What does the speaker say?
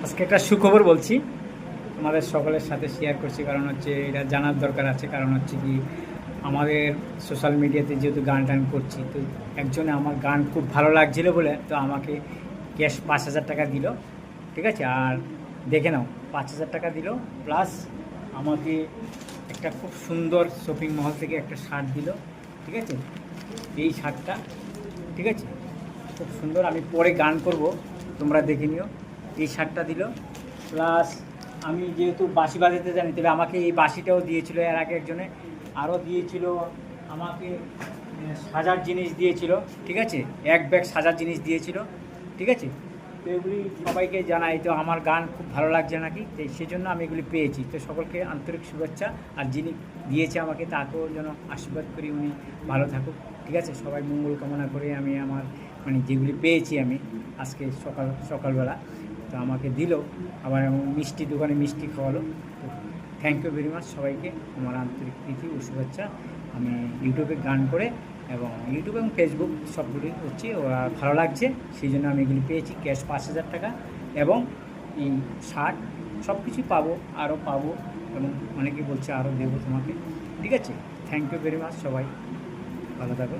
আজকে একটা সুখবর বলছি, আমাদের সকলের সাথে শেয়ার করছি, কারণ হচ্ছে এটা জানার দরকার আছে। কারণ হচ্ছে কি, আমাদের সোশ্যাল মিডিয়াতে যেহেতু গান টান করছি, তো একজনে আমার গান খুব ভালো লাগছিল বলে তো আমাকে ক্যাশ 5,000 টাকা দিল। ঠিক আছে, আর দেখে নাও, 5,000 টাকা দিল, প্লাস আমাকে একটা খুব সুন্দর শপিং মল থেকে একটা শার্ট দিল। ঠিক আছে, এই শার্টটা, ঠিক আছে, খুব সুন্দর, আমি পরে গান করব, তোমরা দেখে নিও। এই শার্টটা দিল, প্লাস আমি যেহেতু বাঁশি বাজাতে জানি, তবে আমাকে এই বাঁশিটাও দিয়েছিল এর আগে একজনে, আরও দিয়েছিল আমাকে সাজার জিনিস দিয়েছিল। ঠিক আছে, এক ব্যাগ সাজার জিনিস দিয়েছিল। ঠিক আছে, তো এগুলি সবাইকে জানাই, তো আমার গান খুব ভালো লাগছে নাকি, তো সেই জন্য আমি এগুলি পেয়েছি। তো সকলকে আন্তরিক শুভেচ্ছা, আর যিনি দিয়েছে আমাকে তাকেও যেন আশীর্বাদ করি, উনি ভালো থাকুক। ঠিক আছে, সবাই মঙ্গল কামনা করে আমি আমার মানে যেগুলি পেয়েছি আমি আজকে সকালবেলা, তো আমাকে দিল, আবার এমন মিষ্টি দোকানে মিষ্টি খাওয়ালো। তো থ্যাংক ইউ ভেরি মাচ সবাইকে, আমার আন্তরিক প্রীতি ও শুভেচ্ছা। আমি ইউটিউবে গান করে এবং ইউটিউব এবং ফেসবুক সবগুলি করছি, ওরা ভালো লাগছে, সেই জন্য আমি এগুলি পেয়েছি। ক্যাশ 5,000 টাকা এবং এই শার্ট সব কিছুই পাবো, আরও পাবো, এবং অনেকে বলছে আরও দেবো তোমাকে। ঠিক আছে, থ্যাংক ইউ ভেরি মাচ সবাই, ভালো থাকো।